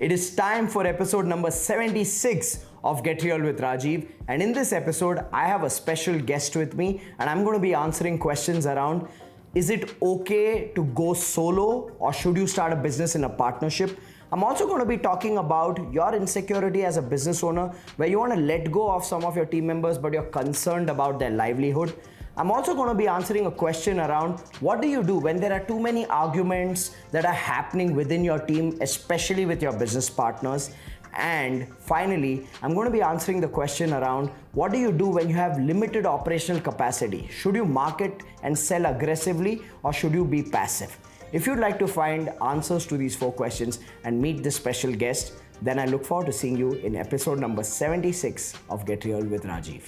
It is time for episode number 76 of Get Real with Rajiv. And in this episode, I have a special guest with me, and I'm going to be answering questions around, is it okay to go solo or should you start a business in a partnership? I'm also going to be talking about your insecurity as a business owner, where you want to let go of some of your team members, but you're concerned about their livelihood. I'm also going to be answering a question around, what do you do when there are too many arguments that are happening within your team, especially with your business partners? And finally, I'm going to be answering the question around, what do you do when you have limited operational capacity? Should you market and sell aggressively, or should you be passive? If you'd like to find answers to these 4 questions and meet this special guest, then I look forward to seeing you in episode number 76 of Get Real with Rajiv.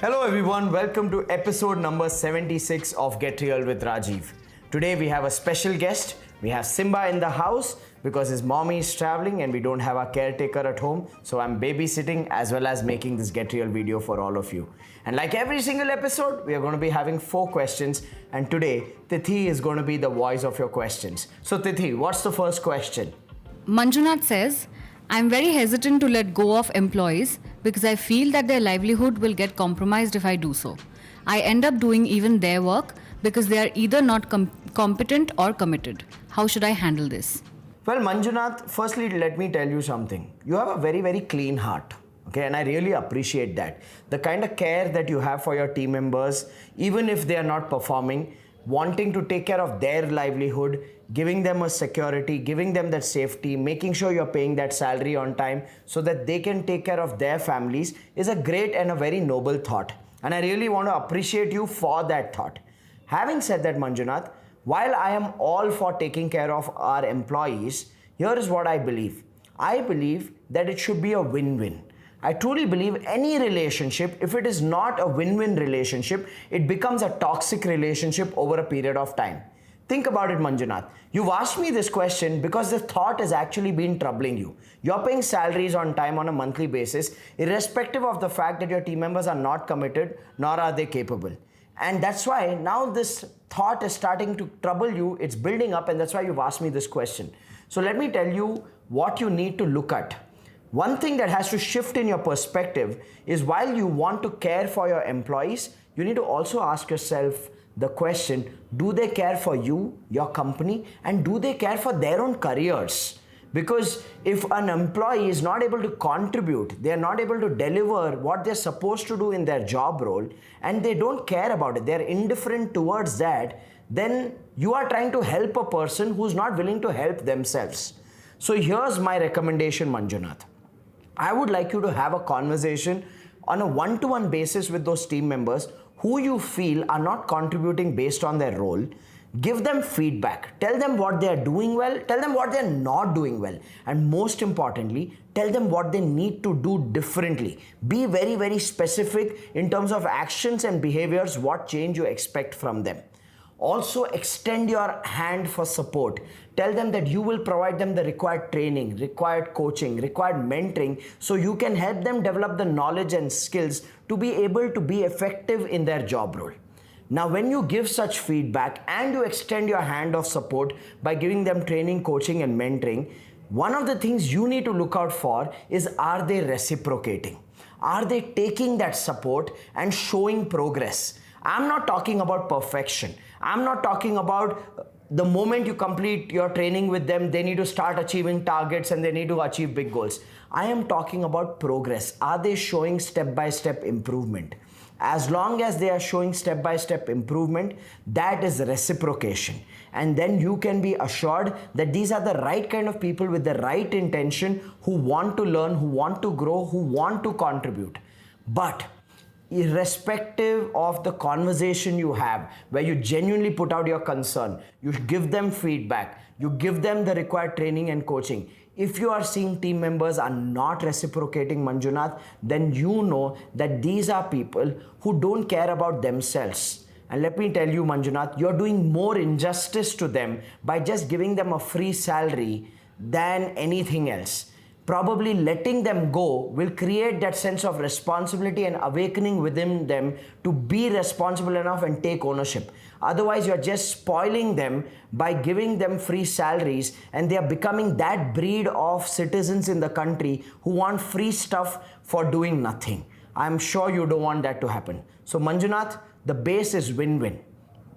Hello everyone, welcome to episode number 76 of Get Real with Rajiv. Today we have a special guest. We have Simba in the house because his mommy is traveling and we don't have our caretaker at home. So I'm babysitting as well as making this Get Real video for all of you. And like every single episode, we are going to be having 4 questions. And today, Tithi is going to be the voice of your questions. So Tithi, what's the first question? Manjunath says, I'm very hesitant to let go of employees because I feel that their livelihood will get compromised if I do so. I end up doing even their work because they are either not competent or committed. How should I handle this? Well, Manjunath, firstly, let me tell you something. You have a very, very clean heart. Okay, and I really appreciate that. The kind of care that you have for your team members, even if they are not performing, wanting to take care of their livelihood, giving them a security, giving them that safety, making sure you're paying that salary on time so that they can take care of their families is a great and a very noble thought. And I really want to appreciate you for that thought. Having said that, Manjunath, while I am all for taking care of our employees, here is what I believe. I believe that it should be a win-win. I truly believe any relationship, if it is not a win-win relationship, it becomes a toxic relationship over a period of time. Think about it, Manjunath. You've asked me this question because the thought has actually been troubling you. You're paying salaries on time on a monthly basis, irrespective of the fact that your team members are not committed, nor are they capable. And that's why now this thought is starting to trouble you. It's building up, and that's why you've asked me this question. So let me tell you what you need to look at. One thing that has to shift in your perspective is, while you want to care for your employees, you need to also ask yourself the question, do they care for you, your company, and do they care for their own careers? Because if an employee is not able to contribute, they are not able to deliver what they're supposed to do in their job role, and they don't care about it, they're indifferent towards that, then you are trying to help a person who's not willing to help themselves. So here's my recommendation, Manjunath. I would like you to have a conversation on a one-to-one basis with those team members who you feel are not contributing based on their role. Give them feedback. Tell them what they are doing well. Tell them what they are not doing well. And most importantly, tell them what they need to do differently. Be very, very specific in terms of actions and behaviors, what change you expect from them. Also, extend your hand for support. Tell them that you will provide them the required training, required coaching, required mentoring, so you can help them develop the knowledge and skills to be able to be effective in their job role. Now, when you give such feedback and you extend your hand of support by giving them training, coaching, and mentoring, one of the things you need to look out for is, are they reciprocating? Are they taking that support and showing progress? I'm not talking about perfection. I'm not talking about the moment you complete your training with them, they need to start achieving targets and they need to achieve big goals. I am talking about progress. Are they showing step-by-step improvement? As long as they are showing step-by-step improvement, that is reciprocation. And then you can be assured that these are the right kind of people with the right intention, who want to learn, who want to grow, who want to contribute. But irrespective of the conversation you have, where you genuinely put out your concern, you give them feedback, you give them the required training and coaching. If you are seeing team members are not reciprocating, Manjunath, then you know that these are people who don't care about themselves. And let me tell you, Manjunath, you're doing more injustice to them by just giving them a free salary than anything else. probably letting them go will create that sense of responsibility and awakening within them to be responsible enough and take ownership. Otherwise, you're just spoiling them by giving them free salaries, and they are becoming that breed of citizens in the country who want free stuff for doing nothing. I'm sure you don't want that to happen. So Manjunath, the base is win-win.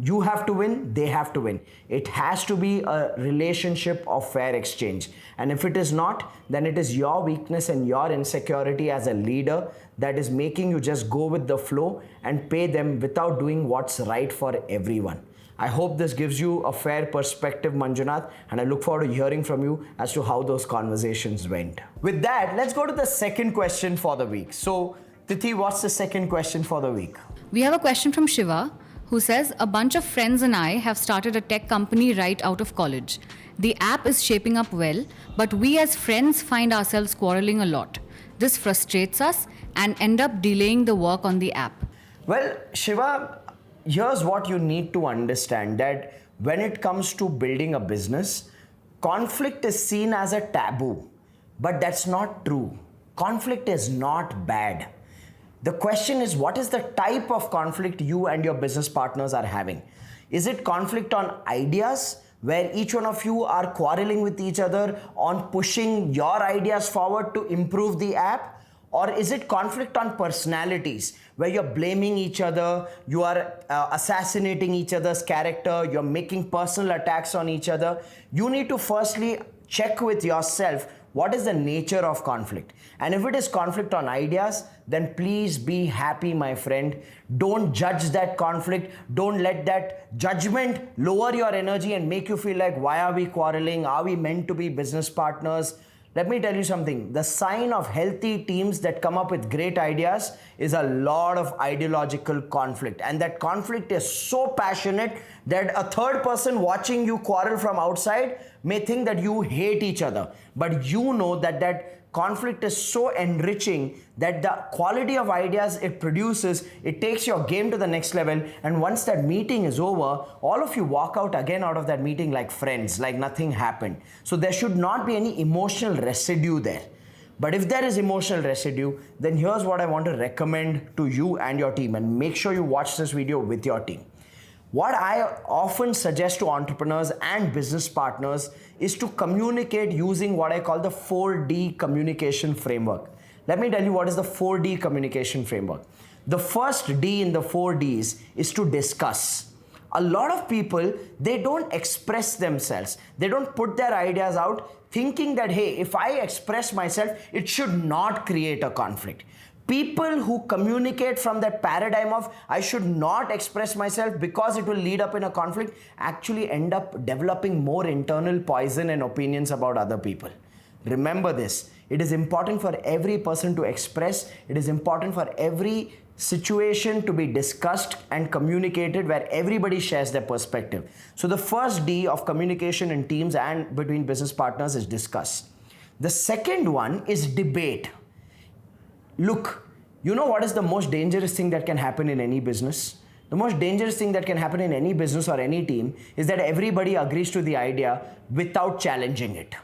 You have to win, they have to win. It has to be a relationship of fair exchange. And if it is not, then it is your weakness and your insecurity as a leader that is making you just go with the flow and pay them without doing what's right for everyone. I hope this gives you a fair perspective, Manjunath, and I look forward to hearing from you as to how those conversations went. With that, let's go to the second question for the week. So, Tithi, what's the second question for the week? We have a question from Shiva, who says, a bunch of friends and I have started a tech company right out of college. The app is shaping up well, but we as friends find ourselves quarreling a lot. This frustrates us and end up delaying the work on the app. Well, Shiva, here's what you need to understand, that when it comes to building a business, conflict is seen as a taboo, but that's not true. Conflict is not bad. The question is, what is the type of conflict you and your business partners are having? Is it conflict on ideas, where each one of you are quarreling with each other on pushing your ideas forward to improve the app? Or is it conflict on personalities, where you're blaming each other, you are assassinating each other's character, you're making personal attacks on each other? You need to firstly check with yourself, what is the nature of conflict? And if it is conflict on ideas, then please be happy, my friend. Don't judge that conflict. Don't let that judgment lower your energy and make you feel like, why are we quarreling? Are we meant to be business partners? Let me tell you something. The sign of healthy teams that come up with great ideas is a lot of ideological conflict. And that conflict is so passionate that a third person watching you quarrel from outside may think that you hate each other. But you know that that conflict is so enriching that the quality of ideas it produces, it takes your game to the next level. And once that meeting is over, all of you walk out again out of that meeting like friends, like nothing happened. So there should not be any emotional residue there. But if there is emotional residue, then here's what I want to recommend to you and your team, and make sure you watch this video with your team. What I often suggest to entrepreneurs and business partners is to communicate using what I call the 4D communication framework. Let me tell you what is the 4D communication framework. The first D in the 4Ds is to discuss. A lot of people, they don't express themselves. They don't put their ideas out thinking that, hey, if I express myself, it should not create a conflict. People who communicate from that paradigm of I should not express myself because it will lead up in a conflict actually end up developing more internal poison and opinions about other people. Remember this. It is important for every person to express. It is important for every situation to be discussed and communicated where everybody shares their perspective. So the first D of communication in teams and between business partners is discuss. The second one is debate. Look, you know what is the most dangerous thing that can happen in any business? The most dangerous thing that can happen in any business or any team is that everybody agrees to the idea without challenging it.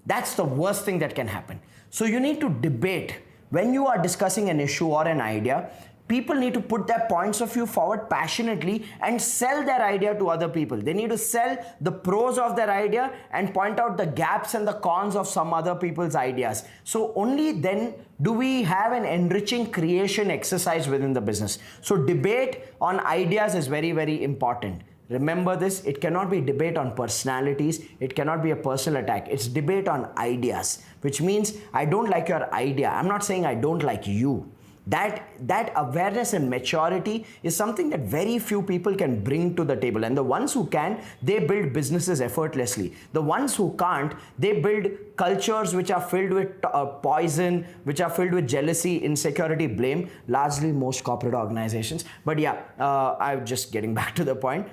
That's the worst thing that can happen. So you need to debate. When you are discussing an issue or an idea, people need to put their points of view forward passionately and sell their idea to other people. They need to sell the pros of their idea and point out the gaps and the cons of some other people's ideas. So only then do we have an enriching creation exercise within the business. So debate on ideas is very, very important. Remember this, it cannot be debate on personalities, it cannot be a personal attack. It's debate on ideas, which means I don't like your idea. I'm not saying I don't like you. That awareness and maturity is something that very few people can bring to the table. And the ones who can, they build businesses effortlessly. The ones who can't, they build cultures which are filled with poison, which are filled with jealousy, insecurity, blame, largely most corporate organizations. But yeah, I'm just getting back to the point.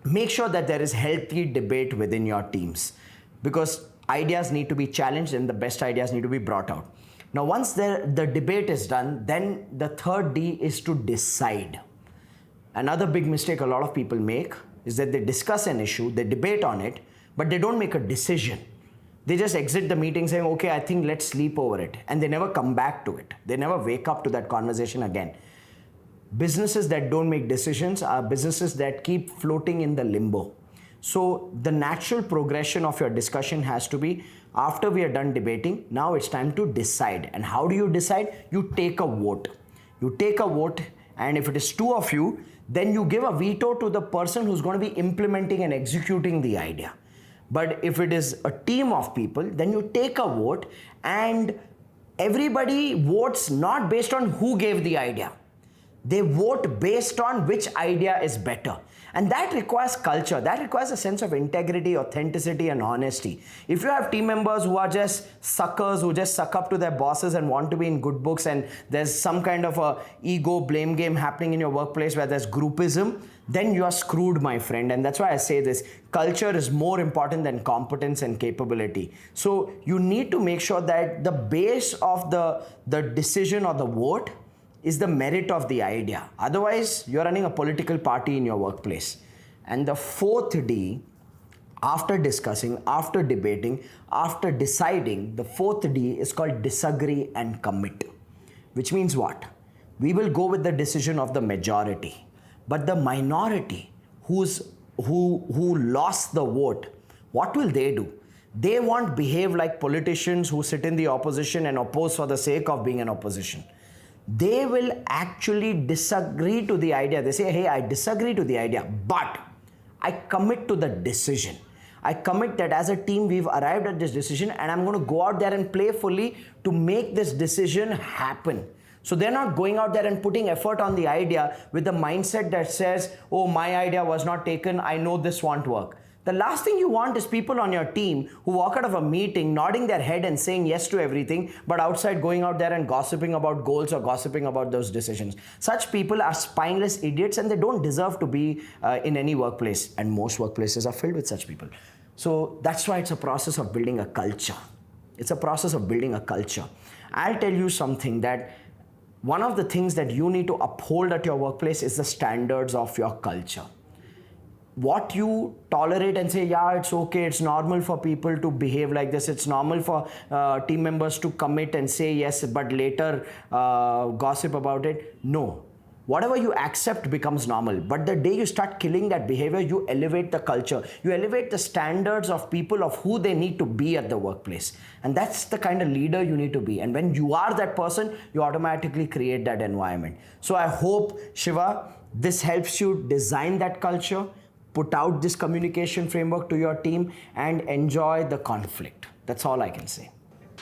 Make sure that there is healthy debate within your teams, because ideas need to be challenged and the best ideas need to be brought out. Now, once the debate is done, then the third D is to decide. Another big mistake a lot of people make is that they discuss an issue, they debate on it, but they don't make a decision. They just exit the meeting saying, okay, I think let's sleep over it. And they never come back to it. They never wake up to that conversation again. Businesses that don't make decisions are businesses that keep floating in the limbo. So the natural progression of your discussion has to be, after we are done debating, now it's time to decide. And how do you decide? You take a vote. You take a vote, and if it is two of you, then you give a veto to the person who's going to be implementing and executing the idea. But if it is a team of people, then you take a vote, and everybody votes not based on who gave the idea. They vote based on which idea is better. And that requires culture. That requires a sense of integrity, authenticity, and honesty. If you have team members who are just suckers, who just suck up to their bosses and want to be in good books, and there's some kind of a ego blame game happening in your workplace where there's groupism, then you are screwed, my friend. And that's why I say this: culture is more important than competence and capability. So you need to make sure that the base of the decision or the vote is the merit of the idea. Otherwise, you're running a political party in your workplace. And the fourth D, after discussing, after debating, after deciding, the fourth D is called disagree and commit. Which means what? We will go with the decision of the majority. But the minority who lost the vote, what will they do? They won't behave like politicians who sit in the opposition and oppose for the sake of being an opposition. They will actually disagree to the idea. They say, hey, I disagree to the idea, but I commit to the decision. I commit that as a team, we've arrived at this decision, and I'm going to go out there and play fully to make this decision happen. So they're not going out there and putting effort on the idea with the mindset that says, oh, my idea was not taken, I know this won't work. The last thing you want is people on your team who walk out of a meeting nodding their head and saying yes to everything, but outside going out there and gossiping about goals or gossiping about those decisions. Such people are spineless idiots, and they don't deserve to be in any workplace. And most workplaces are filled with such people. So that's why it's a process of building a culture. It's a process of building a culture. I'll tell you something, that one of the things that you need to uphold at your workplace is the standards of your culture. What you tolerate and say, yeah, it's okay, it's normal for people to behave like this, it's normal for team members to commit and say yes, but later gossip about it. No. Whatever you accept becomes normal. But the day you start killing that behavior, you elevate the culture. You elevate the standards of people of who they need to be at the workplace. And that's the kind of leader you need to be. And when you are that person, you automatically create that environment. So I hope, Shiva, this helps you design that culture, put out this communication framework to your team, and enjoy the conflict. That's all I can say.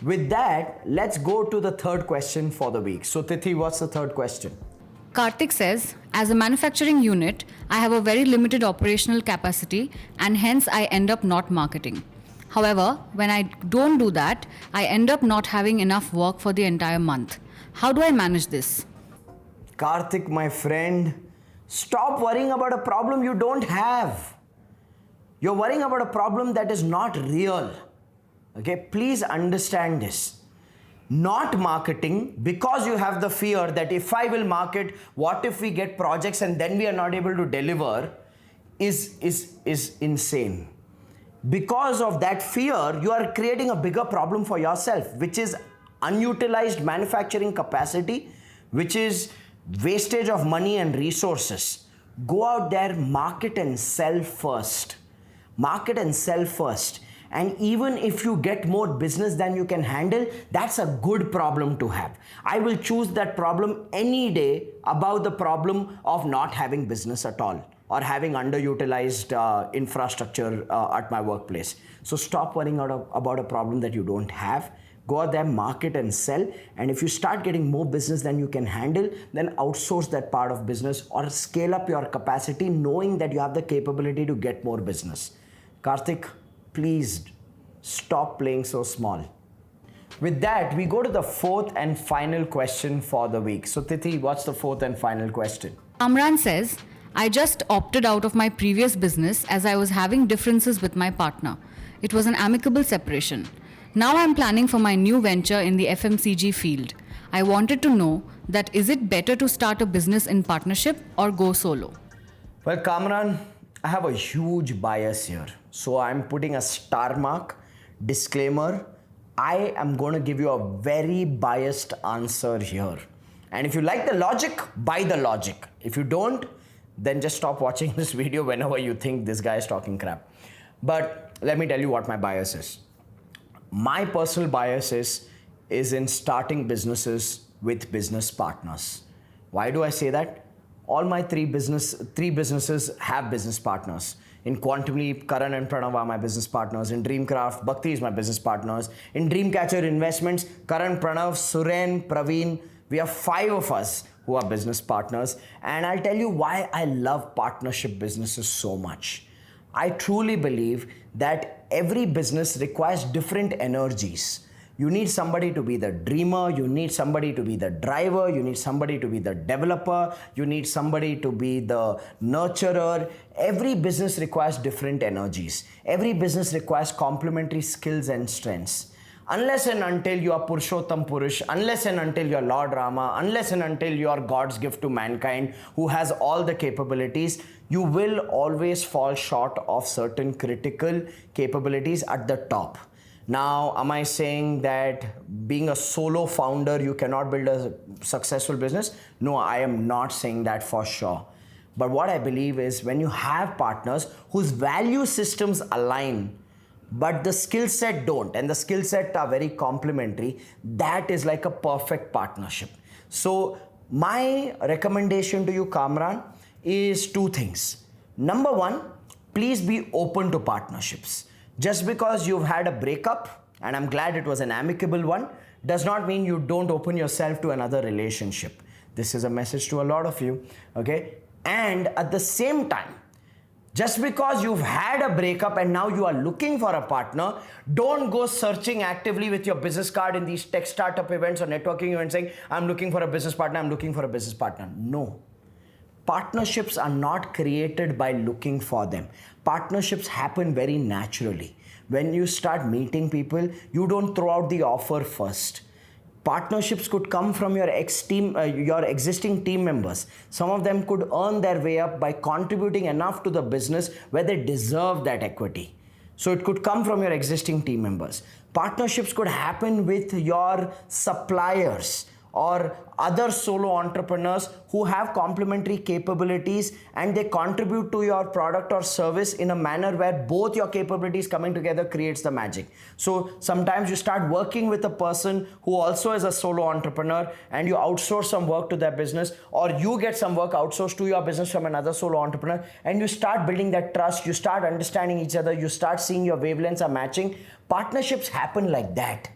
With that, let's go to the third question for the week. So Tithi, what's the third question? Karthik says, as a manufacturing unit, I have a very limited operational capacity, and hence I end up not marketing. However, when I don't do that, I end up not having enough work for the entire month. How do I manage this? Karthik, my friend, stop worrying about a problem you don't have. You're worrying about a problem that is not real. Okay, please understand this. Not marketing because you have the fear that if I will market, what if we get projects and then we are not able to deliver, is insane. Because of that fear, you are creating a bigger problem for yourself, which is unutilized manufacturing capacity, which is wastage of money and resources. Go out there, market and sell first. Market and sell first. And even if you get more business than you can handle, that's a good problem to have. I will choose that problem any day above the problem of not having business at all or having underutilized infrastructure at my workplace. So stop worrying about a problem that you don't have. Go out there, market and sell. And if you start getting more business than you can handle, then outsource that part of business or scale up your capacity knowing that you have the capability to get more business. Karthik, please stop playing so small. With that, we go to the fourth and final question for the week. So Tithi, what's the fourth and final question? Amran says, I just opted out of my previous business as I was having differences with my partner. It was an amicable separation. Now I'm planning for my new venture in the FMCG field. I wanted to know that is it better to start a business in partnership or go solo? Well, Kamran, I have a huge bias here. So I'm putting a star mark Disclaimer, I am going to give you a very biased answer here. And if you like the logic, buy the logic. If you don't, then just stop watching this video whenever you think this guy is talking crap. But let me tell you what my bias is. My personal bias is in starting businesses with business partners. Why do I say that? All my three businesses have business partners. In Quantum Leap, Karan and Pranav are my business partners. In Dreamcraft, Bhakti is my business partners. In Dreamcatcher Investments, Karan, Pranav, Suren, Praveen, we have 5 of us who are business partners. And I'll tell you why I love partnership businesses so much. I truly believe that every business requires different energies. You need somebody to be the dreamer, you need somebody to be the driver, you need somebody to be the developer, you need somebody to be the nurturer. Every business requires different energies. Every business requires complementary skills and strengths. Unless and until you are Purushottam Purush, unless and until you are Lord Rama, unless and until you are God's gift to mankind who has all the capabilities, you will always fall short of certain critical capabilities at the top. Now, am I saying that being a solo founder, you cannot build a successful business? No, I am not saying that for sure. But what I believe is when you have partners whose value systems align, but the skill set don't, and the skill set are very complementary, that is like a perfect partnership. So my recommendation to you, Kamran, is 2 things. Number 1, please be open to partnerships. Just because you've had a breakup, and I'm glad it was an amicable one, does not mean you don't open yourself to another relationship. This is a message to a lot of you, okay? And at the same time, just because you've had a breakup and now you are looking for a partner, don't go searching actively with your business card in these tech startup events or networking events saying, I'm looking for a business partner, I'm looking for a business partner. No. Partnerships are not created by looking for them. Partnerships happen very naturally. When you start meeting people, you don't throw out the offer first. Partnerships could come from your existing team members. Some of them could earn their way up by contributing enough to the business where they deserve that equity. So it could come from your existing team members. Partnerships could happen with your suppliers or other solo entrepreneurs who have complementary capabilities and they contribute to your product or service in a manner where both your capabilities coming together creates the magic. So sometimes you start working with a person who also is a solo entrepreneur and you outsource some work to their business, or you get some work outsourced to your business from another solo entrepreneur, and you start building that trust, you start understanding each other, you start seeing your wavelengths are matching. Partnerships happen like that.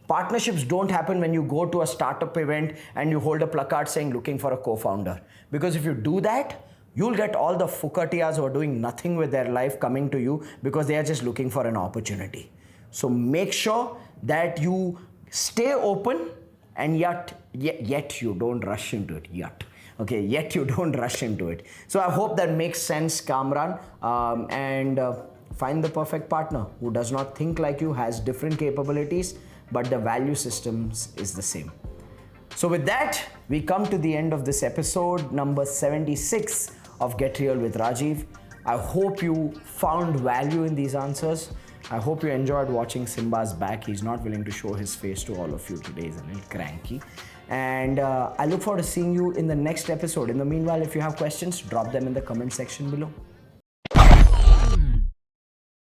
Partnerships don't happen when you go to a startup event and you hold a placard saying looking for a co-founder. Because if you do that, you'll get all the fukatiyas who are doing nothing with their life coming to you because they are just looking for an opportunity. So make sure that you stay open and yet you don't rush into it yet. Okay, yet you don't rush into it. So I hope that makes sense, Kamran. Find the perfect partner who does not think like you, has different capabilities, but the value systems is the same. So with that, we come to the end of this episode number 76 of Get Real with Rajiv. I hope you found value in these answers. I hope you enjoyed watching Simba's back. He's not willing to show his face to all of you today. He's a little cranky. And I look forward to seeing you in the next episode. In the meanwhile, if you have questions, drop them in the comment section below.